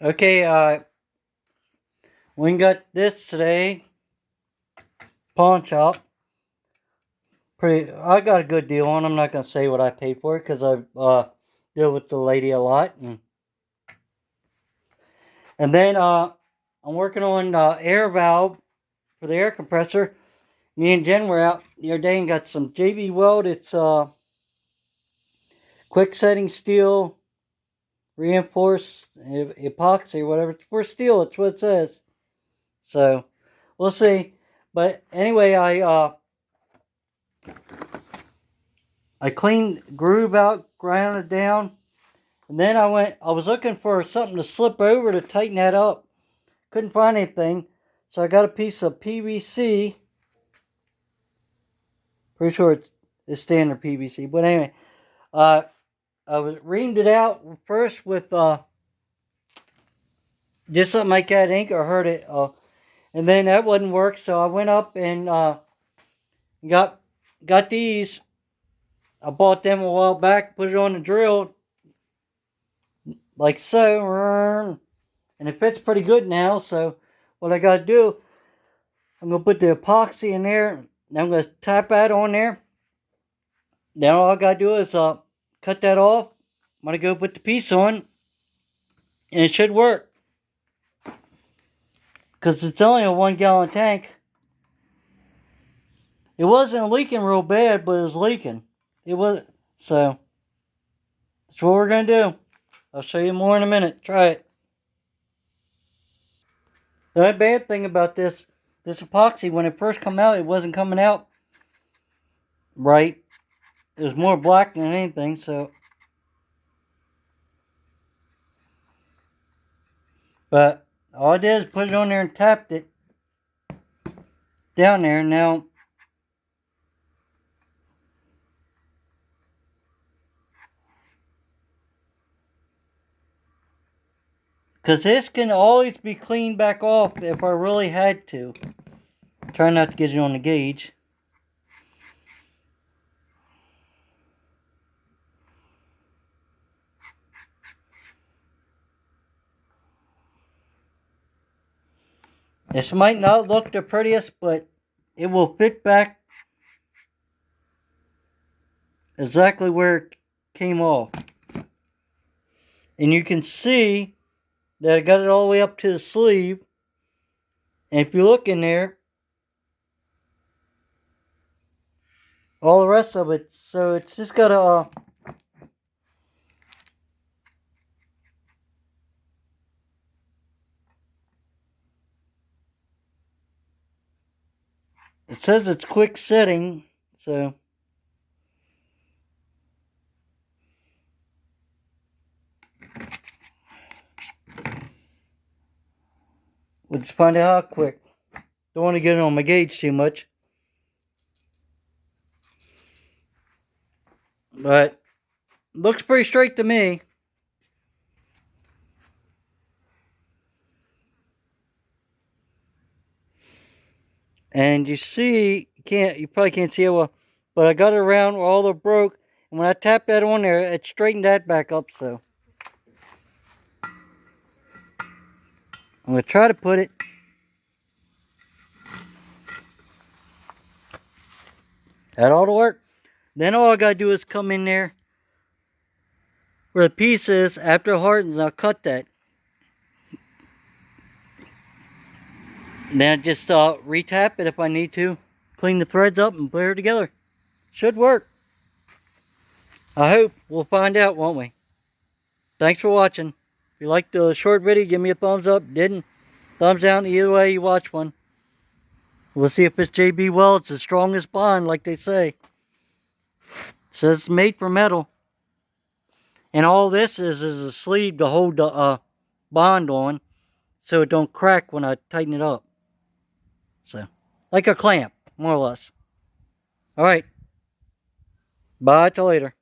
Okay, we got this today. Pawn shop. I got a good deal on. I'm not gonna say what I paid for it because I deal with the lady a lot, and then I'm working on air valve for the air compressor. Me and Jen were out the other day and got some J.B Weld. It's quick setting steel, reinforced epoxy, whatever. It's for steel. It's what it says. So we'll see. But anyway, I cleaned groove out, ground it down, and then I was looking for something to slip over to tighten that up. Couldn't find anything, so I got a piece of PVC. Pretty sure it's standard PVC, but anyway, uh, I was reamed it out first with just something like that ink or hurt it, and then that wouldn't work, so I went up and got got these. I bought them a while back, put it on the drill like so, and it fits pretty good now. So what I got to do, I'm going to put the epoxy in there, and I'm going to tap that on there. Then all I got to do is cut that off. I'm going to go put the piece on, and it should work. Because it's only a 1 gallon tank. It wasn't leaking real bad, but it was leaking. It was, so that's what we're going to do. I'll show you more in a minute. Try it. The only bad thing about this epoxy, when it first come out, it wasn't coming out right. It was more black than anything, so. But all I did is put it on there and tapped it down there. Now, because this can always be cleaned back off if I really had to. Try not to get it on the gauge. This might not look the prettiest, but it will fit back exactly where it came off. And you can see that I got it all the way up to the sleeve. And if you look in there, all the rest of it, so it's just got a it says it's quick setting, so we'll just find out how quick. Don't want to get it on my gauge too much. But looks pretty straight to me. And you see, you probably can't see it well, but I got it around where all the broke, and when I tapped that on there, it straightened that back up. So I'm gonna try to put it. That ought to work. Then all I gotta do is come in there where the piece is. After it hardens, I'll cut that. Then I just retap it if I need to. Clean the threads up and put it together. Should work. I hope. We'll find out, won't we? Thanks for watching. If you liked the short video, give me a thumbs up. Didn't, thumbs down. Either way you watch one. We'll see if it's J.B. Weld. It's the strongest bond, like they say. It says it's made for metal. And all this is a sleeve to hold the bond on so it don't crack when I tighten it up. So, like a clamp, more or less. Alright. Bye till later.